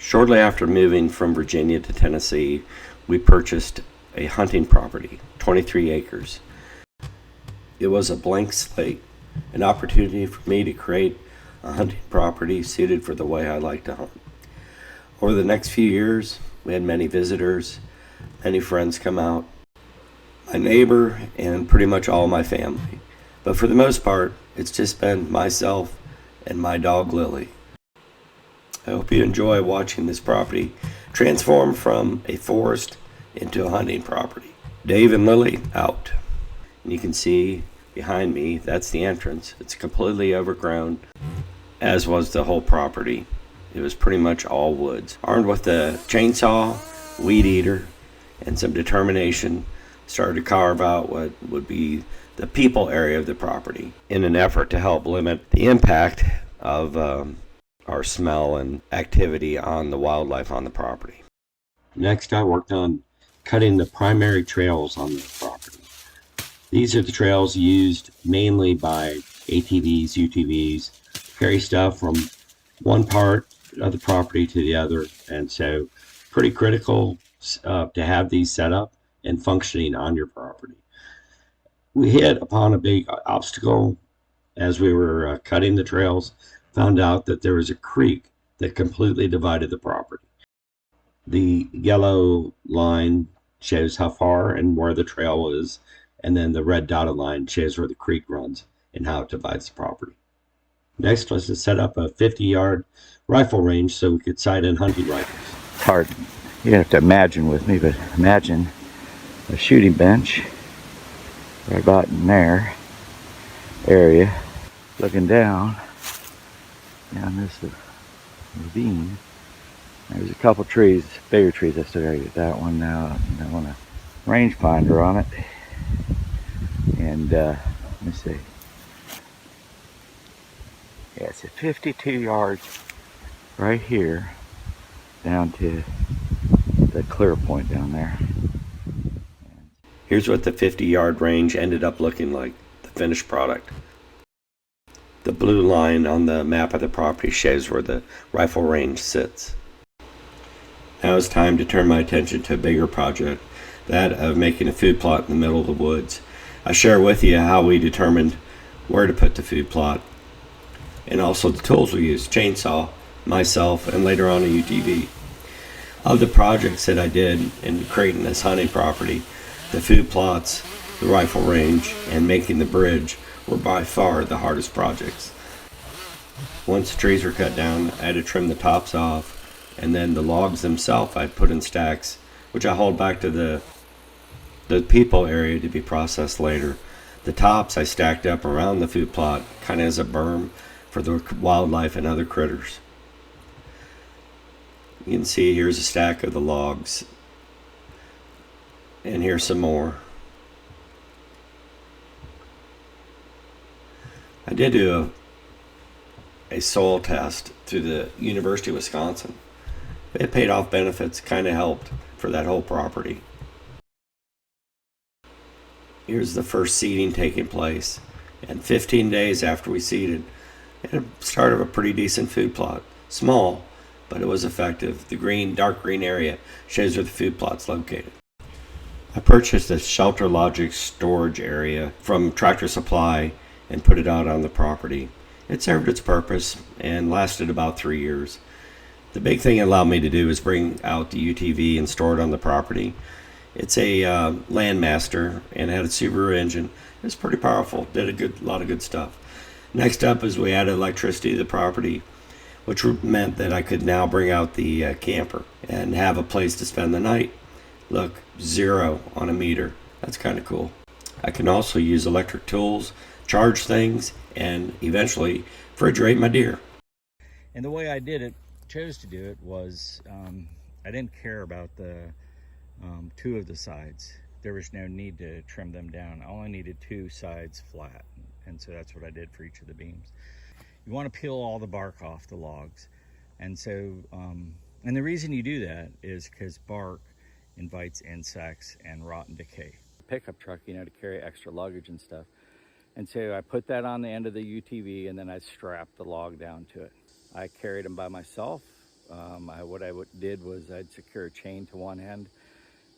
Shortly after moving from Virginia to Tennessee, we purchased a hunting property, 23 acres. It was a blank slate, an opportunity for me to create a hunting property suited for the way I like to hunt. Over the next few years, we had many visitors, many friends come out, my neighbor, and pretty much all my family. But for the most part, it's just been myself and my dog Lillie. I hope you enjoy watching this property transform from a forest into a hunting property. Dave and Lillie out. And you can see behind me, that's the entrance. It's completely overgrown, as was the whole property. It was pretty much all woods. Armed with a chainsaw, weed eater, and some determination, started to carve out what would be the people area of the property in an effort to help limit the impact of our smell and activity on the wildlife on the property. Next, I worked on cutting the primary trails on the property. These are the trails used mainly by ATVs, UTVs, carry stuff from one part of the property to the other, and so pretty critical to have these set up and functioning on your property. We hit upon a big obstacle as we were cutting the trails, found out that there was a creek that completely divided the property. The yellow line shows how far and where the trail is, and then the red dotted line shows where the creek runs and how it divides the property. Next was to set up a 50-yard rifle range so we could sight in hunting rifles. It's hard. You have to imagine with me, but imagine a shooting bench right about in there area, looking down this ravine. There's a couple trees, bigger trees. I still gotta get that one now. I want a rangefinder on it. And let me see. Yeah, it's at 52 yards right here down to the clear point down there. Here's what the 50-yard range ended up looking like, the finished product. The blue line on the map of the property shows where the rifle range sits. Now it's time to turn my attention to a bigger project, that of making a food plot in the middle of the woods. I share with you how we determined where to put the food plot, and also the tools we used, chainsaw, myself, and later on a UTV. Of the projects that I did in creating this hunting property, the food plots, the rifle range, and making the bridge were by far the hardest projects. Once the trees were cut down, I had to trim the tops off, and then the logs themselves I put in stacks, which I hauled back to the people area to be processed later. The tops I stacked up around the food plot, kind of as a berm for the wildlife and other critters. You can see here's a stack of the logs, and here's some more. I did do a soil test through the University of Wisconsin. It paid off benefits, kind of helped for that whole property. Here's the first seeding taking place, and 15 days after we seeded, it had a start of a pretty decent food plot. Small, but it was effective. The green, dark green area shows where the food plot's located. I purchased a Shelter Logic storage area from Tractor Supply and put it out on the property. It served its purpose and lasted about 3 years. The big thing it allowed me to do is bring out the UTV and store it on the property. It's a Landmaster and had a Subaru engine. It's pretty powerful, did a lot of good stuff. Next up is we added electricity to the property, which meant that I could now bring out the camper and have a place to spend the night. Look, 0 on a meter. That's kind of cool. I can also use electric tools, charge things, and eventually refrigerate my deer. And the way I chose to do it was I didn't care about the 2 of the sides. There was no need to trim them down. I only needed 2 sides flat, and so that's what I did for each of the beams. You want to peel all the bark off the logs, and so and the reason you do that is because bark invites insects and rot and decay. Pickup truck, to carry extra luggage and stuff. And so I put that on the end of the UTV, and then I strapped the log down to it. I carried them by myself what I did was I'd secure a chain to one end,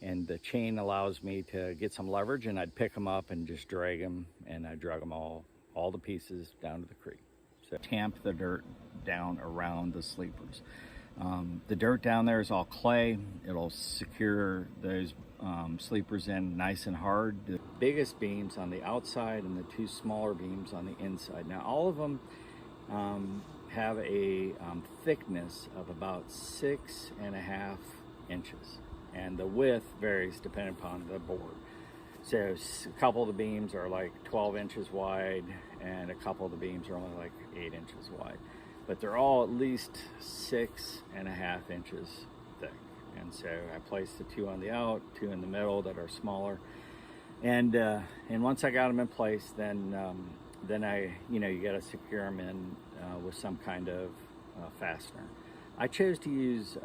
and the chain allows me to get some leverage, and I'd pick them up and just drag them, and I drug them all the pieces down to the creek. So tamp the dirt down around the sleepers. The dirt down there is all clay. It'll secure those sleepers in nice and hard. The biggest beams on the outside and the two smaller beams on the inside. Now all of them have a thickness of about 6.5 inches, and the width varies depending upon the board. So a couple of the beams are like 12 inches wide, and a couple of the beams are only like 8 inches wide, but they're all at least 6.5 inches thick. And so I placed the two on the out, two in the middle that are smaller, and once I got them in place, then I, you got to secure them in with some kind of fastener. I chose to use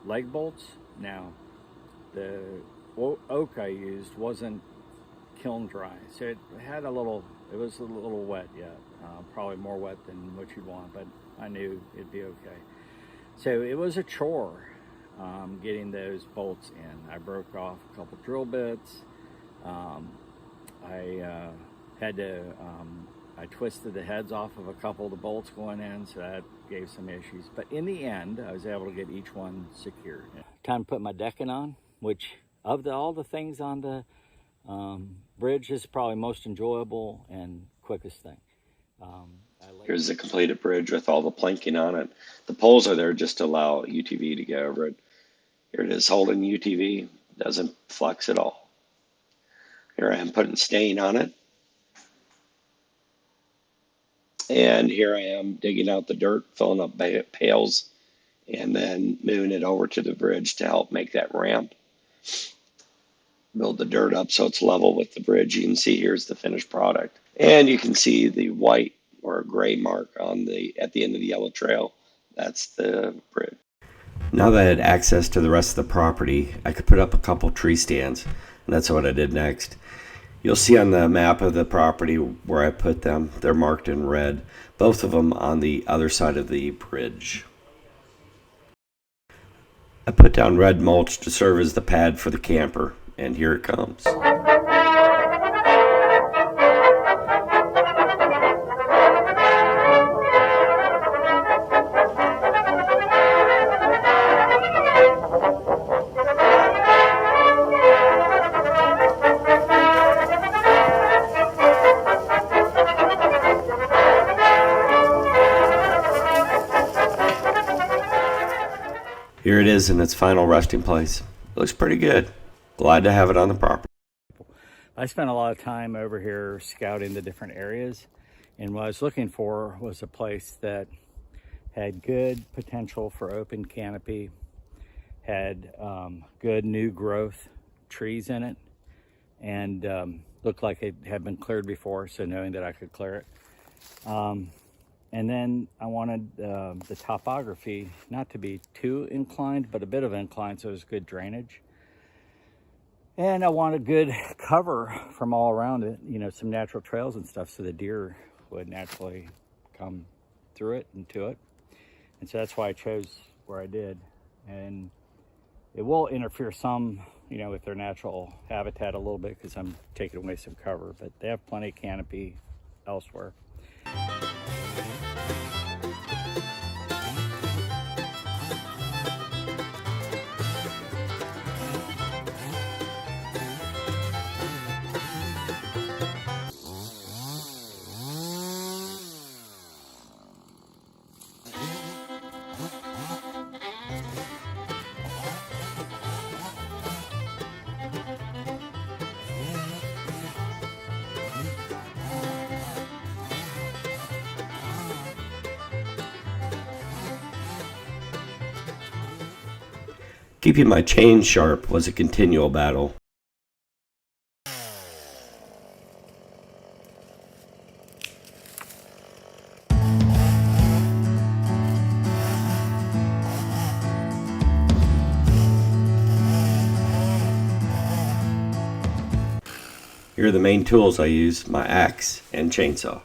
leg bolts. Now, the oak I used wasn't kiln dry, so it was a little wet yet, probably more wet than what you'd want, but I knew it'd be okay. So it was a chore getting those bolts in. I broke off a couple drill bits. I twisted the heads off of a couple of the bolts going in, so that gave some issues. But in the end, I was able to get each one secured. Time to put my decking on, which of all the things on the bridge is probably most enjoyable and quickest thing. Here's the completed bridge with all the planking on it. The poles are there just to allow UTV to go over it. Here it is holding UTV, doesn't flex at all. Here I am putting stain on it. And here I am digging out the dirt, filling up pails, and then moving it over to the bridge to help make that ramp. Build the dirt up so it's level with the bridge. You can see here's the finished product. And you can see the white or gray mark at the end of the yellow trail. That's the bridge. Now that I had access to the rest of the property, I could put up a couple tree stands, and that's what I did next. You'll see on the map of the property where I put them, they're marked in red, both of them on the other side of the bridge. I put down red mulch to serve as the pad for the camper, and here it comes. Here it is in its final resting place. It looks pretty good. Glad to have it on the property. I spent a lot of time over here scouting the different areas, and what I was looking for was a place that had good potential for open canopy, had good new growth trees in it, and looked like it had been cleared before, so knowing that I could clear it. And then I wanted the topography not to be too inclined, but a bit of incline, so it was good drainage. And I wanted good cover from all around it, some natural trails and stuff, so the deer would naturally come through it and to it. And so that's why I chose where I did. And it will interfere some, with their natural habitat a little bit because I'm taking away some cover, but they have plenty of canopy elsewhere. Keeping my chain sharp was a continual battle. Here are the main tools I use, my axe and chainsaw.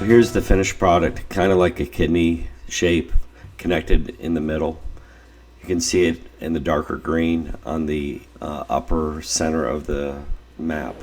here's the finished product, kind of like a kidney shape connected in the middle. You can see it in the darker green on the upper center of the map.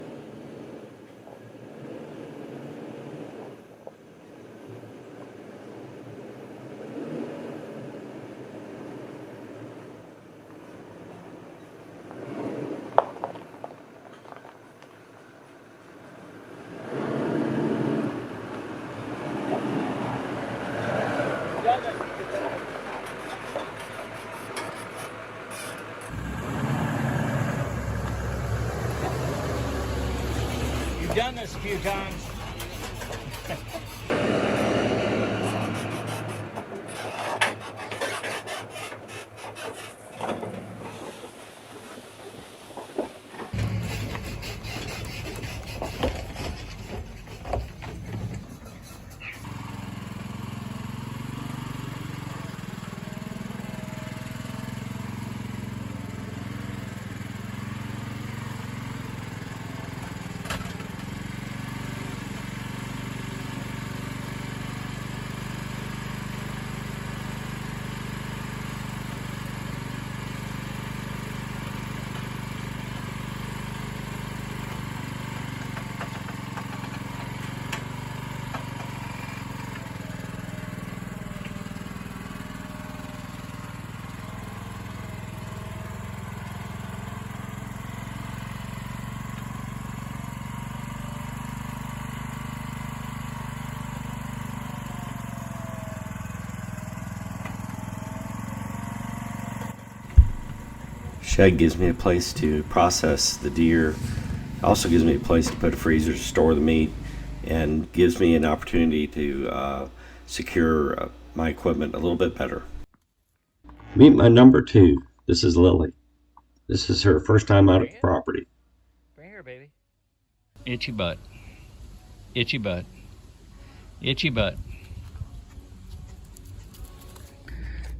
You've done this a few times. Shed gives me a place to process the deer. It also gives me a place to put a freezer to store the meat, and gives me an opportunity to secure my equipment a little bit better. Meet my number 2. This is Lillie. This is her first time out at the property. Right here, baby. Itchy butt. Itchy butt. Itchy butt.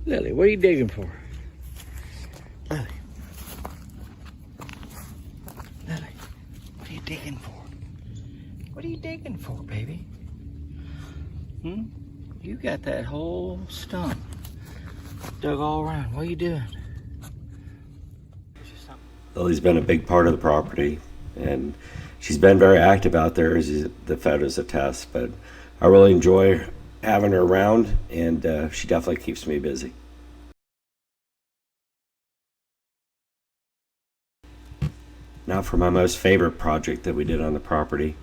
Lillie, what are you digging for? Lillie. Lillie, what are you digging for? What are you digging for, baby? You got that whole stump dug all around. What are you doing? Lillie's been a big part of the property, and she's been very active out there, as the photos attest. But I really enjoy having her around, and she definitely keeps me busy. Now for my most favorite project that we did on the property,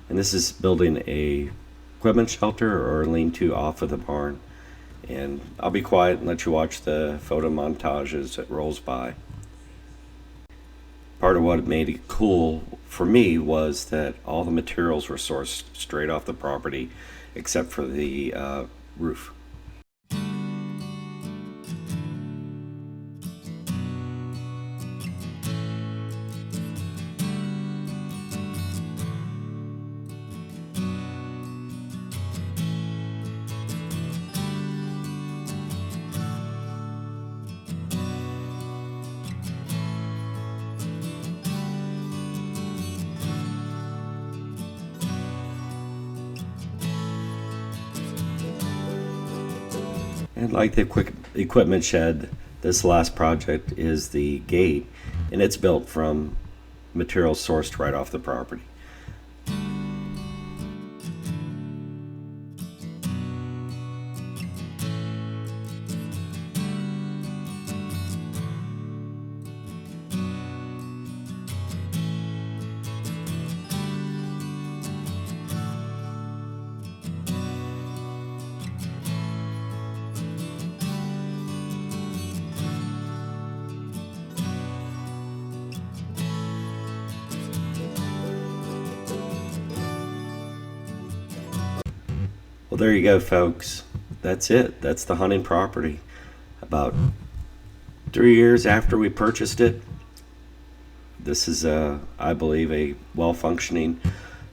and this is building a equipment shelter or a lean-to off of the barn. And I'll be quiet and let you watch the photo montage as it rolls by. Part of what made it cool for me was that all the materials were sourced straight off the property except for the roof. And like the quick equipment shed, this last project is the gate, and it's built from materials sourced right off the property. Well, there you go, folks. That's it. That's the hunting property. About 3 years after we purchased it, this is, I believe, a well-functioning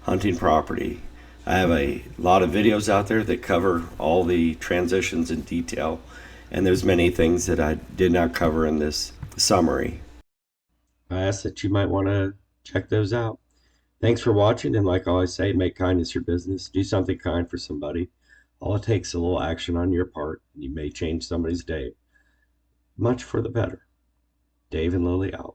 hunting property. I have a lot of videos out there that cover all the transitions in detail, and there's many things that I did not cover in this summary. I ask that you might want to check those out. Thanks for watching, and like I always say, make kindness your business. Do something kind for somebody. All it takes is a little action on your part, and you may change somebody's day. Much for the better. Dave and Lillie out.